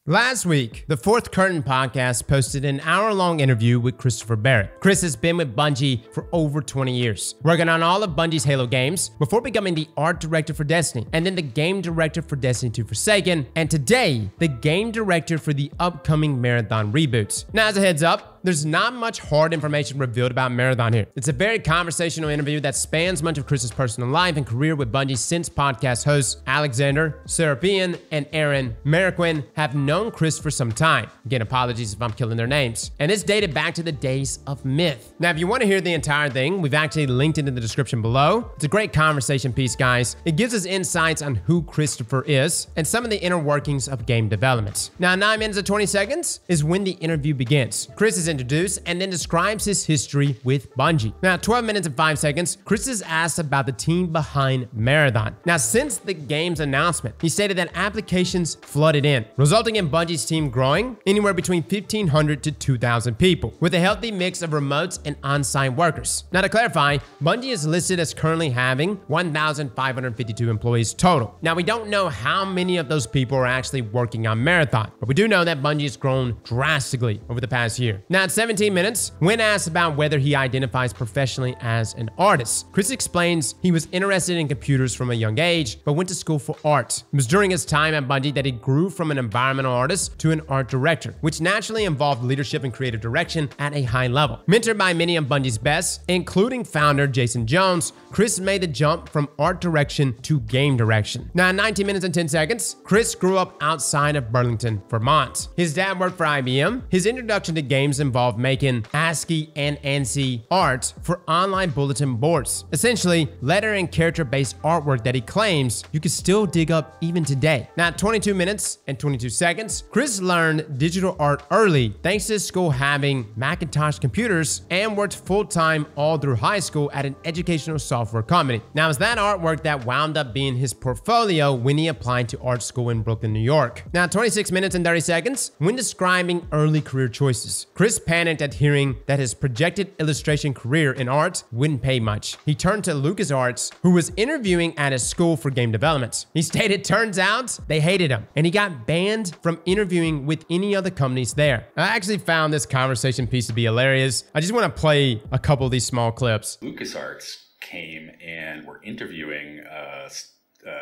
Last week, the Fourth Curtain podcast posted an hour-long interview with Christopher Barret. Chris has been with Bungie for over 20 years, working on all of Bungie's Halo games before becoming the art director for Destiny, and then the game director for Destiny 2 Forsaken, and today, the game director for the upcoming Marathon reboots. Now, as a heads up, there's not much hard information revealed about Marathon here. It's a very conversational interview that spans much of Chris's personal life and career with Bungie since podcast hosts Alexander, Serapian, and Aaron Mariquin have known Chris for some time. Again, apologies if I'm killing their names. And it's dated back to the days of Myth. Now, if you want to hear the entire thing, we've actually linked it in the description below. It's a great conversation piece, guys. It gives us insights on who Christopher is and some of the inner workings of game development. Now, 9 minutes and 20 seconds is when the interview begins. Chris is introduced and then describes his history with Bungie. Now, 12 minutes and 5 seconds, Chris is asked about the team behind Marathon. Now, since the game's announcement, he stated that applications flooded in, resulting in Bungie's team growing anywhere between 1,500 to 2,000 people, with a healthy mix of remotes and on-site workers. Now, to clarify, Bungie is listed as currently having 1,552 employees total. Now, we don't know how many of those people are actually working on Marathon, but we do know that Bungie has grown drastically over the past year. Now, at 17 minutes, when asked about whether he identifies professionally as an artist, Chris explains he was interested in computers from a young age, but went to school for art. It was during his time at Bungie that he grew from an environmental artist to an art director, which naturally involved leadership and creative direction at a high level. Mentored by many of Bungie's best, including founder Jason Jones, Chris made the jump from art direction to game direction. Now, in 19 minutes and 10 seconds, Chris grew up outside of Burlington, Vermont. His dad worked for IBM. His introduction to games involved making ASCII and ANSI art for online bulletin boards. Essentially, letter and character-based artwork that he claims you can still dig up even today. Now, at 22 minutes and 22 seconds, Chris learned digital art early thanks to his school having Macintosh computers and worked full-time all through high school at an educational software company. Now, it's that artwork that wound up being his portfolio when he applied to art school in Brooklyn, New York. Now, 26 minutes and 30 seconds, when describing early career choices, Chris panicked at hearing that his projected illustration career in art wouldn't pay much. He turned to LucasArts, who was interviewing at his school for game development. He stated, turns out they hated him, and he got banned from interviewing with any other companies there. I actually found this conversation piece to be hilarious. I just want to play a couple of these small clips. LucasArts came and were interviewing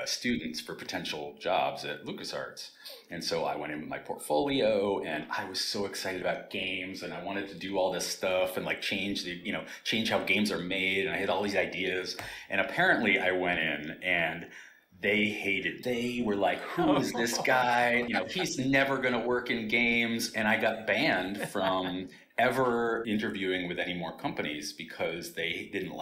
students for potential jobs at LucasArts. And so I went in with my portfolio and I was so excited about games and I wanted to do all this stuff and like change how games are made. And I had all these ideas. And apparently I went in and they were like, who is this guy? He's never going to work in games. And I got banned from ever interviewing with any more companies because they didn't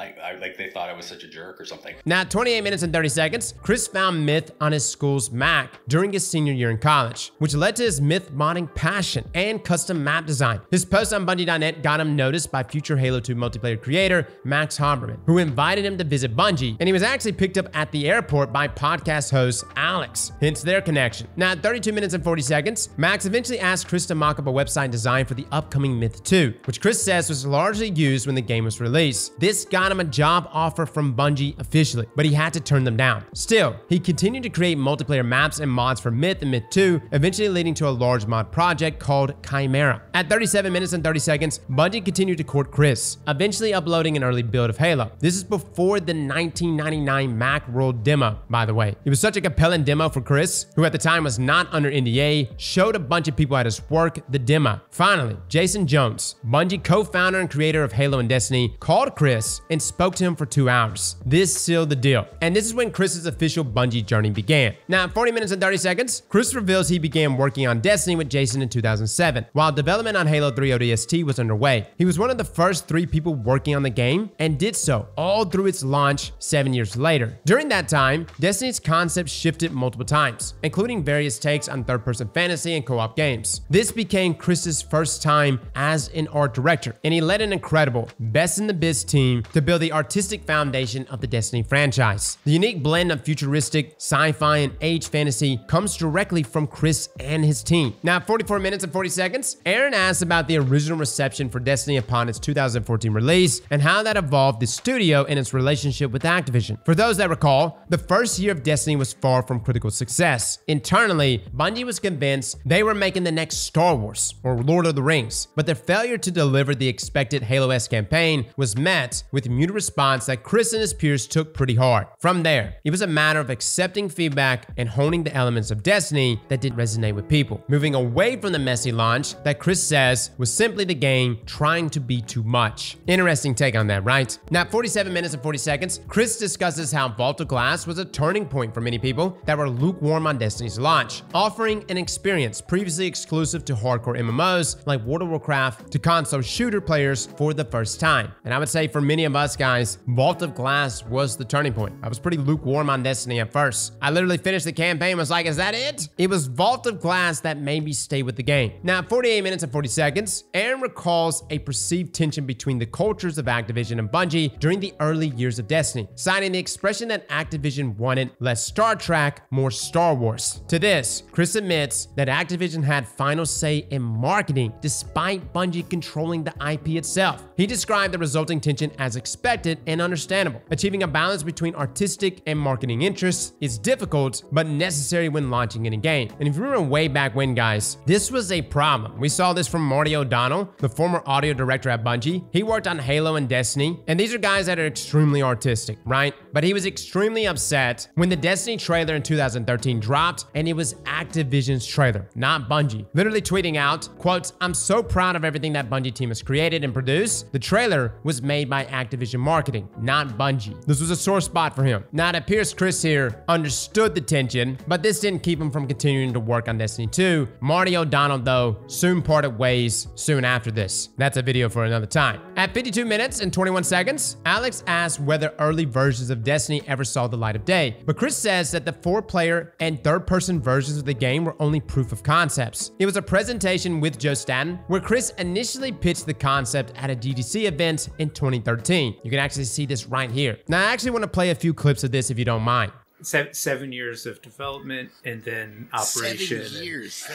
they thought I was such a jerk or something. Now, 28 minutes and 30 seconds, Chris found Myth on his school's Mac during his senior year in college, which led to his Myth modding passion and custom map design. His post on Bungie.net got him noticed by future Halo 2 multiplayer creator Max Haberman, who invited him to visit Bungie, and he was actually picked up at the airport by podcast host Alex, hence their connection. Now, at 32 minutes and 40 seconds, Max eventually asked Chris to mock up a website design for the upcoming Myth 2, which Chris says was largely used when the game was released. This got him a job offer from Bungie officially, but he had to turn them down. Still, he continued to create multiplayer maps and mods for Myth and Myth 2, eventually leading to a large mod project called Chimera. At 37 minutes and 30 seconds, Bungie continued to court Chris, eventually uploading an early build of Halo. This is before the 1999 Macworld demo, by the way. It was such a compelling demo for Chris, who at the time was not under NDA, showed a bunch of people at his work the demo. Finally, Jason Jones, Bungie co-founder and creator of Halo and Destiny, called Chris and spoke to him for 2 hours. This sealed the deal. And this is when Chris's official Bungie journey began. Now, at 40 minutes and 30 seconds, Chris reveals he began working on Destiny with Jason in 2007, while development on Halo 3 ODST was underway. He was one of the first 3 people working on the game and did so all through its launch 7 years later. During that time, Destiny's concept shifted multiple times, including various takes on third-person fantasy and co-op games. This became Chris's first time as as an art director, and he led an incredible, best-in-the-biz team to build the artistic foundation of the Destiny franchise. The unique blend of futuristic, sci-fi, and age fantasy comes directly from Chris and his team. Now, at 44 minutes and 40 seconds, Aaron asks about the original reception for Destiny upon its 2014 release and how that evolved the studio and its relationship with Activision. For those that recall, the first year of Destiny was far from critical success. Internally, Bungie was convinced they were making the next Star Wars or Lord of the Rings, but their failure to deliver the expected Halo-esque campaign was met with a muted response that Chris and his peers took pretty hard. From there, it was a matter of accepting feedback and honing the elements of Destiny that didn't resonate with people, moving away from the messy launch that Chris says was simply the game trying to be too much. Interesting take on that, right? Now, at 47 minutes and 40 seconds, Chris discusses how Vault of Glass was a turning point for many people that were lukewarm on Destiny's launch, offering an experience previously exclusive to hardcore MMOs like World of Warcraft to console shooter players for the first time. And I would say for many of us guys, Vault of Glass was the turning point. I was pretty lukewarm on Destiny at first. I literally finished the campaign and was like, is that it? It was Vault of Glass that made me stay with the game. Now, at 48 minutes and 40 seconds, Aaron recalls a perceived tension between the cultures of Activision and Bungie during the early years of Destiny, citing the expression that Activision wanted less Star Trek, more Star Wars. To this, Chris admits that Activision had final say in marketing despite Bungie controlling the IP itself. He described the resulting tension as expected and understandable. Achieving a balance between artistic and marketing interests is difficult but necessary when launching in a game. And if you remember way back when, guys, this was a problem. We saw this from Marty O'Donnell, the former audio director at Bungie. He worked on Halo and Destiny, and these are guys that are extremely artistic, right? But he was extremely upset when the Destiny trailer in 2013 dropped and it was Activision's trailer, not Bungie. Literally tweeting out, quote, "I'm so proud of everything that Bungie team has created and produced. The trailer was made by Activision marketing, not Bungie." This was a sore spot for him. Now, it appears Chris here understood the tension, but this didn't keep him from continuing to work on Destiny 2. Marty O'Donnell, though, soon parted ways soon after this. That's a video for another time. At 52 minutes and 21 seconds, Alex asks whether early versions of Destiny ever saw the light of day, but Chris says that the 4-player and 3rd-person versions of the game were only proof of concepts. It was a presentation with Joe Staten where Chris initially pitched the concept at a GDC event in 2013. You can actually see this right here. Now, I actually want to play a few clips of this if you don't mind. 7 years of development and then operation. 7 years.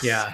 Yeah.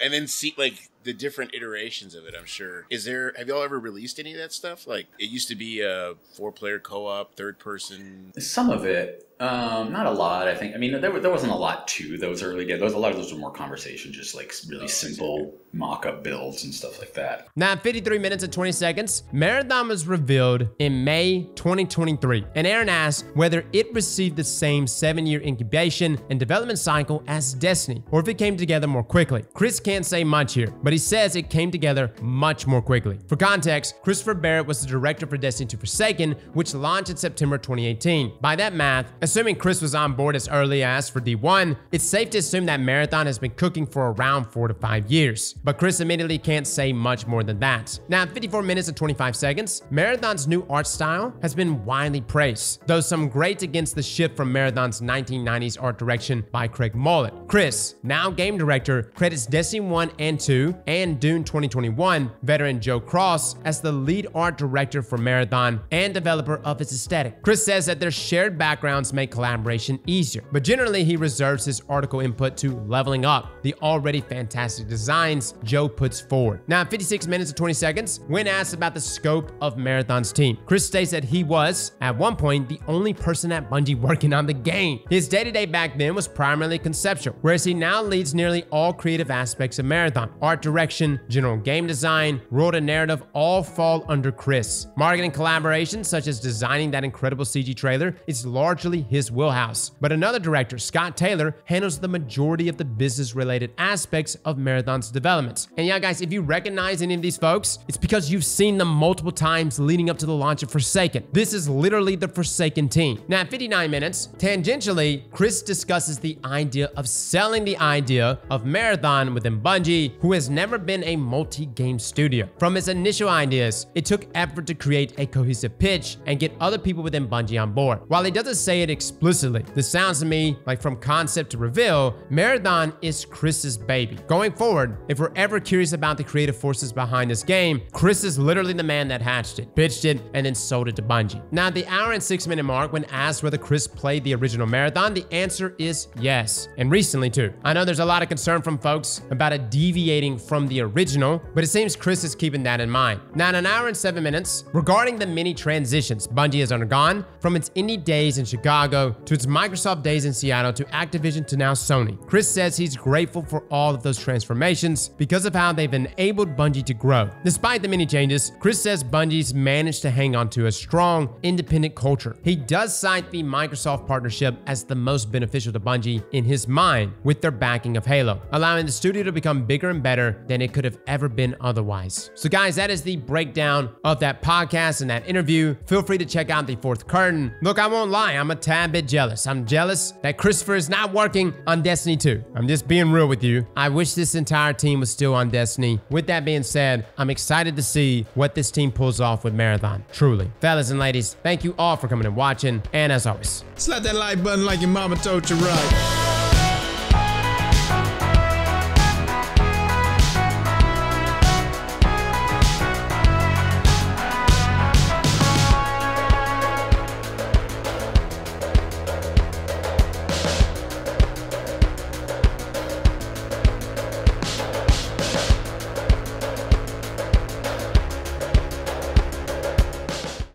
And then see like the different iterations of it, I'm sure. Have y'all ever released any of that stuff? Like it used to be a 4-player co-op, 3rd person. Some of it. Not a lot, I think. I mean, there wasn't a lot to those early days. A lot of those were more conversation, just like really simple mock-up builds and stuff like that. Now, at 53 minutes and 20 seconds, Marathon was revealed in May 2023, and Aaron asked whether it received the same 7-year incubation and development cycle as Destiny, or if it came together more quickly. Chris can't say much here, but he says it came together much more quickly. For context, Christopher Barrett was the director for Destiny 2 Forsaken, which launched in September 2018. By that math, assuming Chris was on board as early as for D1, it's safe to assume that Marathon has been cooking for around 4 to 5 years. But Chris admittedly can't say much more than that. Now, at 54 minutes and 25 seconds, Marathon's new art style has been widely praised, though some greats against the shift from Marathon's 1990s art direction by Craig Mullet. Chris, now game director, credits Destiny 1 and 2 and Dune 2021 veteran Joe Cross as the lead art director for Marathon and developer of its aesthetic. Chris says that their shared backgrounds make collaboration easier, but generally he reserves his article input to leveling up the already fantastic designs Joe puts forward. Now, at 56 minutes and 20 seconds, when asked about the scope of Marathon's team, Chris states that he was, at one point, the only person at Bungie working on the game. His day-to-day back then was primarily conceptual, whereas he now leads nearly all creative aspects of Marathon. Art direction, general game design, world and narrative all fall under Chris. Marketing collaborations, such as designing that incredible CG trailer, is largely his wheelhouse. But another director, Scott Taylor, handles the majority of the business-related aspects of Marathon's development. And yeah, guys, if you recognize any of these folks, it's because you've seen them multiple times leading up to the launch of Forsaken. This is literally the Forsaken team. Now, at 59 minutes, tangentially, Chris discusses the idea of selling the idea of Marathon within Bungie, who has never been a multi-game studio. From its initial ideas, it took effort to create a cohesive pitch and get other people within Bungie on board. While he doesn't say it explicitly. This sounds to me like from concept to reveal, Marathon is Chris's baby. Going forward, if we're ever curious about the creative forces behind this game, Chris is literally the man that hatched it, pitched it, and then sold it to Bungie. Now, at the hour and 6-minute mark, when asked whether Chris played the original Marathon, the answer is yes, and recently too. I know there's a lot of concern from folks about it deviating from the original, but it seems Chris is keeping that in mind. Now, in an hour and 7 minutes, regarding the many transitions Bungie has undergone, from its indie days in Chicago to its Microsoft days in Seattle to Activision to now Sony, Chris says he's grateful for all of those transformations because of how they've enabled Bungie to grow. Despite the many changes, Chris says Bungie's managed to hang on to a strong, independent culture. He does cite the Microsoft partnership as the most beneficial to Bungie in his mind with their backing of Halo, allowing the studio to become bigger and better than it could have ever been otherwise. So guys, that is the breakdown of that podcast and that interview. Feel free to check out the fourth curtain. Look, I won't lie, I'm a tad bit jealous. I'm jealous that Christopher is not working on Destiny 2. I'm just being real with you. I wish this entire team was still on Destiny. With that being said, I'm excited to see what this team pulls off with Marathon. Truly. Fellas and ladies, thank you all for coming and watching. And as always, slap that like button like your mama told you right.